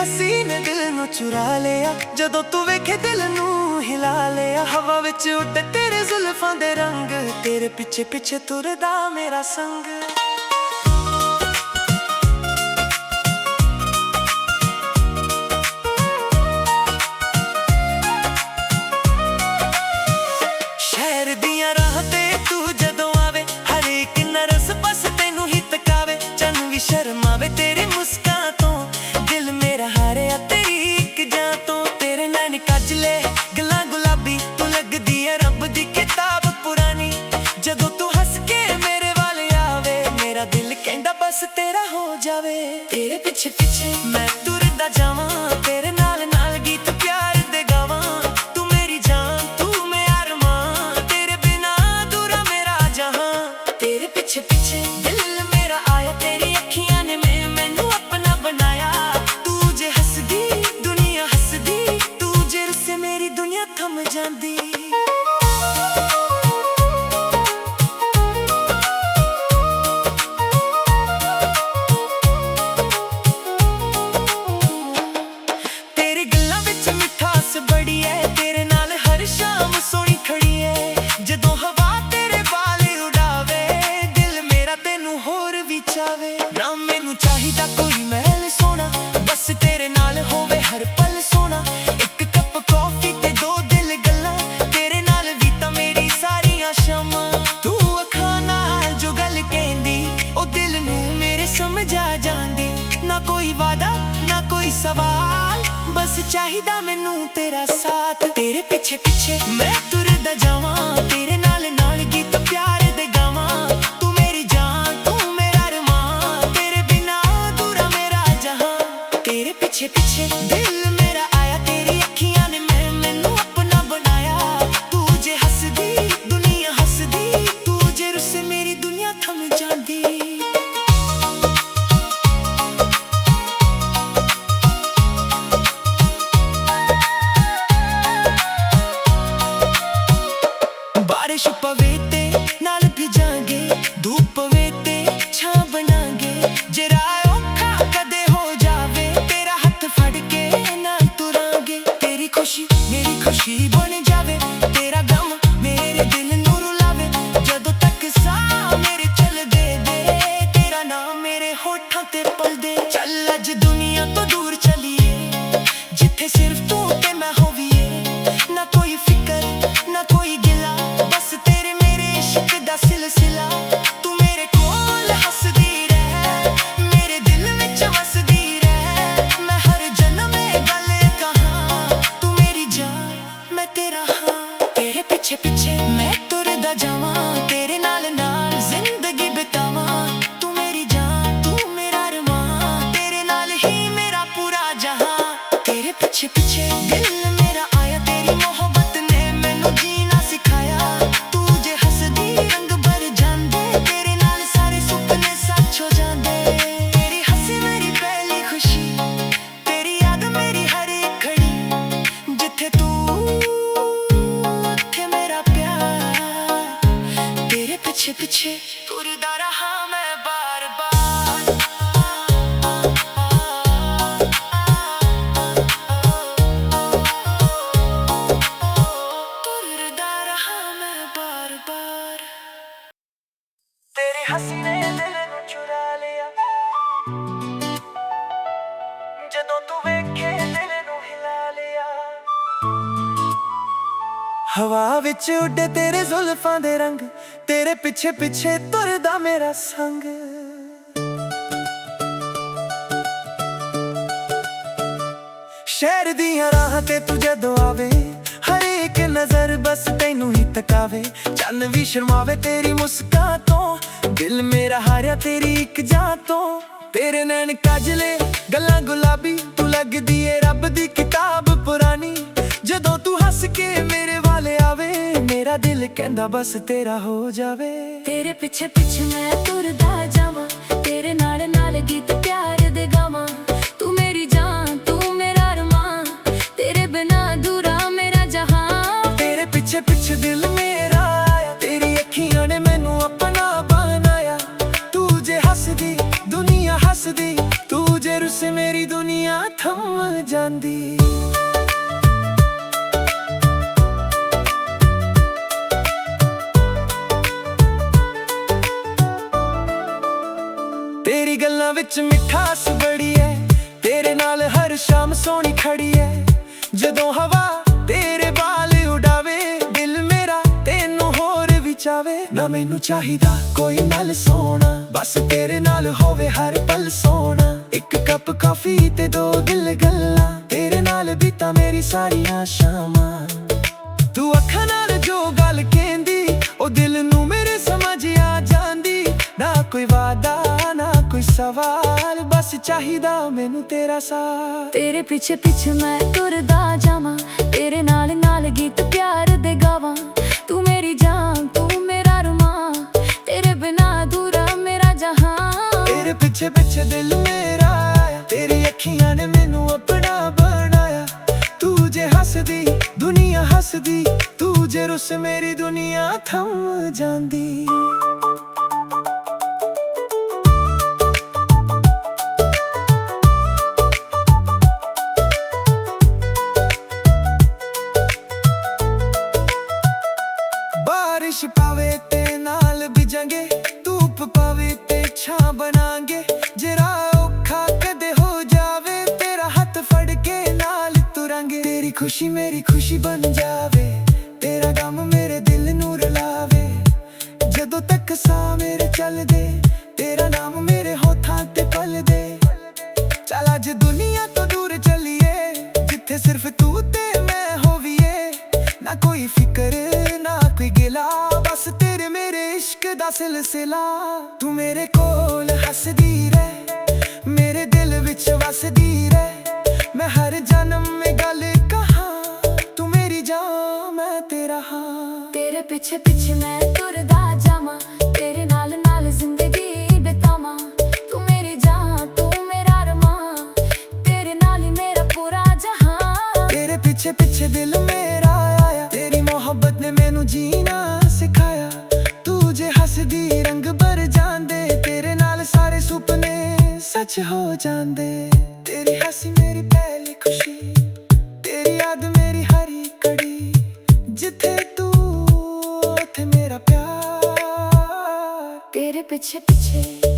हसी ने दिल नू चुरा लिया, जदों तू वेखे दिल नू हिला लिया। हवा विच उड़दे तेरे जुल्फां दे रंग, तेरे पिछे पिछे तुरदा मेरा संग। शहर दियां राह ते तू जदों आवे, हर एक नरस बस तेनू ही तकावे। चन भी शर्मावे तेरी मुस्कान तो, दिल मेरा हारिया तेरी एक जान तो। तेरे नैन काजले गल्लां गुलाबी, तू लगदी है रब दी किताब पुरानी। जदों तू हंस के मेरे वाल आवे, मेरा दिल कहंदा बस तेरा हो जावे। तेरे पिछे पिछे मैं तुरदा जावां, तेरे नाल नाल गीत प्यार दे गावां। तू मेरी जान तू मेरा अरमान, तेरे बिना अधूरा मेरा जहां। तेरे पिछे पिछे दिल मेरा आया, तेरी अखियां ने मैनू अपना बनाया। तू जे हसदी दुनिया हसदी, तू जे रुसे मेरी दुनिया थम जांदी। तेरी गल्लां विच मिठास बड़ी है, तेरे नाल हर शाम सोनी खड़ी है। जदों हवा तेरे बाल उड़ावे, दिल मेरा तेनू होर भी चावे। ना मैनू चाहिदा कोई महल सोना, बस तेरे नाल होवे हर पल सोना। एक कप कॉफी ते दो दिल गल्लां, तेरे नाल भी तां मेरी सारियां शामां। तू अखां नाल जो गल कहंदी, ओ दिल नू मेरे समझ आ जांदी। ना कोई वादा ना कोई सवाल, बस चाहिदा मैनू तेरा साथ। तेरे पिछे पिछे मैं तुरदा जावां, तेरे नाल नाल गीत प्यार दे गावां। तू मेरी जान तू मेरा अरमान, तेरे बिना अधूरा मेरा जहां। तेरे पिछे पिछे दिल मेरा आया, तेरी अखियां ने मैनू अपना बनाया। तू जे हसदी दुनिया हसदी, तू जे रुसे मेरी दुनिया थम जांदी। बारिश पवे ते नाल भिजांगे, धूप पवे ते छां बनांगे। जे राह औखा कदे हो जावे, तेरा हथ फड़ के ना तुरांगे। तेरी खुशी मेरी खुशी बन जावे, तेरा गम मेरे दिल नू रुलावे। जदों तक साह मेरे चलदे दे, तेरा नाम मेरे होठां ते पलदे। चल अज दुनिया तो दूर चलिए, जिथे सिर्फ तू ते मैं होवीए। ना कोई फिकर ना कोई गिला, बस तेरे मेरे इश्क दा सिलसिला। तू मेरे कोल हसदी रह, मेरे दिल विच वसदी रह। मैं हर जन्म ए गल कहां, तू मेरी जान मैं तेरा हां। तेरे पिछे पिछे मैं तुरदा जावां, तेरे नाल नाल जिंदगी बितावां। तू मेरी जान तू मेरा अरमान, तेरे नाल ही मेरा पूरा जहां। तेरे पिछे पिछे दिल मेरा आया, तेरी मोहब्बत ने मैनू जीना सिखाया। तू जे हसदी रंग भर जांदे, तेरे नाल सारे सुपने सच हो जांदे। तेरी हंसी मेरी पहली खुशी, तेरी याद मेरी हर एक घड़ी। जिथे तू उत्थे मेरा प्यार, तेरे पिछे पिछे तुरदा रहा मैं बार बार। तुरदा रहा मैं बार बार। तेरी हंसी ने दिल नू चुरा लिया, जदों तू वेखे दिल नू हिला लिया। हवा विच उड़े तेरे जुल्फां दे रंग, तेरे पिछे पिछे तुरदा मेरा संग। शहर दियां राह ते तू जदों आवे, हर एक नजर बस तेनू ही तकावे। चन भी शर्मावे तेरी मुस्कान तो, दिल मेरा हारिया तेरी एक जान तो। तेरे नैन काजले गल्लां गुलाबी, तू लगदी है रब दी किताब पुरानी। जदों तू हंस के मेरे वाल आवे, मेरा दिल कहंदा बस तेरा हो जावे। तेरे पिछे पिछे मैं तुरदा जावां, तेरे नाल नाल गीत प्यार दे गावां। तू मेरी जान तू मेरा अरमान, तेरे बिना अधूरा मेरा जहां। तेरे पिछे पिछे दिल मेरा आया, तेरी अखियां ने मैनू अपना बनाया। तू जे हसदी दुनिया हसदी, तू जे रुस ਰੁੱਸੇ ਮੇਰੀ ਦੁਨੀਆ ਥੰਮ ਜਾਂਦੀ। ਤੇਰੀ ਗੱਲਾਂ ਵਿੱਚ ਮਿਠਾਸ ਬੜੀ ਐ, ਤੇਰੇ ਨਾਲ ਹਰ ਸ਼ਾਮ ਸੋਹਣੀ ਖੜੀ ਐ। ਜਦੋਂ ਹਵਾ ਤੇਰੇ ਵਾਲ ਉਡਾਵੇ, ਦਿਲ ਮੇਰਾ ਤੈਨੂੰ ਹੋਰ ਵੀ ਚਾਵੇ। ਨਾ ਮੈਨੂੰ ਚਾਹੀਦਾ ਕੋਈ ਨਾਲ ਸੋਹਣਾ, ਬਸ ਤੇਰੇ ਨਾਲ ਹੋਵੇ ਹਰ ਪਲ ਸੋਹਣਾ। ਇੱਕ ਕੱਪ ਕਾਫੀ ਤੇ ਦੋ ਦਿਲ ਗੱਲਾਂ, ਤੇਰੇ ਨਾਲ ਬੀਤਾਂ ਮੇਰੀ ਸਾਰੀਆਂ ਸ਼ਾਮਾਂ। ਤੂੰ ਅੱਖਾਂ ਨਾਲ ਜੋ ਗੱਲ ਕਹਿੰਦੀ, ਉਹ ਦਿਲ ਨੂੰ ਮੇਰੇ ਸਮਝ ਆ ਜਾਂਦੀ। ਨਾ ਕੋਈ ਵਾਦਾ ਨਾ ਕੋਈ ਸਵਾਲ, ਬਸ ਚਾਹੀਦਾ ਮੈਨੂੰ ਤੇਰਾ ਸਾਥ। ਤੇਰੇ ਪਿੱਛੇ ਪਿੱਛੇ ਮੈਂ ਤੁਰਦਾ ਜਾਵਾਂ, ਤੇਰੇ ਨਾਲ ਨਾਲ ਗੀਤ ਪਿਆਰ ਦੇ ਗਾਵਾਂ। ਤੂੰ ਮੇਰੀ ਜਾਨ ਤੂੰ ਮੇਰਾ ਅਰਮਾਨ, ਤੇਰੇ ਬਿਨਾ ਅਧੂਰਾ ਮੇਰਾ ਜਹਾਂ। ਤੇਰੇ ਪਿੱਛੇ ਪਿੱਛੇ ਦਿਲ ਮੇਰਾ ਆਇਆ, ਤੇਰੀ ਅੱਖੀਆਂ ਨੇ ਮੈਨੂੰ ਆਪਣਾ ਬਣਾਇਆ। ਤੂੰ ਜੇ ਹੱਸਦੀ ਦੁਨੀਆ ਹੱਸਦੀ, ਤੂੰ ਜੇ ਰੁੱਸ ਮੇਰੀ ਦੁਨੀਆ ਥੰਮ ਜਾਂਦੀ। ਬਾਰਿਸ਼ ਪਾਵੇ ਤੇ ਨਾਲ ਭਿਜਾਂਗੇ, ਧੂਪ ਪਾਵੇ ਤੇ ਛਾਂ ਬਣਾਂਗੇ। ਜਰਾ ਔਖਾ ਕਦੇ ਹੋ ਜਾਵੇ, ਤੇਰਾ ਹੱਥ ਫੜ ਕੇ ਨਾਲ ਤੁਰਾਂਗੇ। ਤੇਰੀ ਖੁਸ਼ੀ ਮੇਰੀ ਖੁਸ਼ੀ ਬਣ ਜਾਵੇ, ਤੇਰਾ ਗਮ ਮੇਰੇ ਦਿਲ ਨੂੰ ਰਲਾਵੇ। ਜਦੋਂ ਤੱਕ ਸਾਹ ਮੇਰੇ ਚੱਲਦੇ, ਤੇਰਾ ਨਾਮ ਮੇਰੇ ਹੋਠਾਂ ਤੇ ਪਲਦੇ। ਚੱਲ ਅੱਜ ਦੁਨੀਆ ਤੋਂ ਦੂਰ ਚੱਲੀਏ, ਜਿੱਥੇ ਸਿਰਫ ਤੂੰ ਤੇ ਮੈਂ ਹੋਵੀਏ। ਨਾ ਕੋਈ ਫਿਕਰ ਨਾ ਕੋਈ ਗਿਲਾ, ਬਸ ਤੇਰੇ ਮੇਰੇ ਇਸ਼ਕ ਦਾ ਸਿਲਸਿਲਾ। ਤੂੰ ਮੇਰੇ ਕੋਲ ਹੱਸਦੀ ਰਹਿ, ਮੇਰੇ ਦਿਲ ਵਿੱਚ ਵਸਦੀ ਰਹਿ। ਮੈਂ ਹਰ ਜਨਮ ਮੇ ਗੱਲ ਕਹਾਂ, ਤੂੰ ਮੇਰੀ ਜਾਨ ਮੈਂ ਤੇਰਾ ਹਾਂ। ਤੇਰੇ ਪਿੱਛੇ ਪਿੱਛੇ ਮੈਂ ਤੁਰਦਾ ਜਾਵਾਂ, ਤੇਰੇ ਨਾਲ ਨਾਲ ਜ਼ਿੰਦਗੀ ਬਿਤਾਵਾਂ। ਤੂੰ ਮੇਰੀ ਜਾਨ ਤੂੰ ਮੇਰਾ ਅਰਮਾਨ, ਤੇਰੇ ਨਾਲ ਹੀ ਮੇਰਾ ਪੂਰਾ ਜਹਾਂ। ਤੇਰੇ ਪਿੱਛੇ ਪਿੱਛੇ ਦਿਲ ਮੇਰਾ ਆਇਆ, ਤੇਰੀ ਮੁਹੱਬਤ ਨੇ ਮੈਨੂੰ ਜੀਣਾ ਸਿਖਾਇਆ। ਤੂੰ ਜੇ ਹੱਸਦੀ ਰੰਗ ਭਰ ਜਾਂਦੇ, ਤੇਰੇ ਨਾਲ ਸਾਰੇ ਸੁਪਨੇ ਸੱਚ ਹੋ ਜਾਂਦੇ। ਤੇਰੀ ਹਾਸੀ ਮੇਰੀ ਪਹਿਲੀ ਖੁਸ਼ੀ, ਤੇਰੀ ਯਾਦ ਮੇਰੀ ਹਰੀ ਕੜੀ। ਜਿੱਥੇ ਤੂੰ ਉੱਥੇ ਮੇਰਾ ਪਿਆਰ। ਤੇਰੇ ਪਿੱਛੇ ਪਿੱਛੇ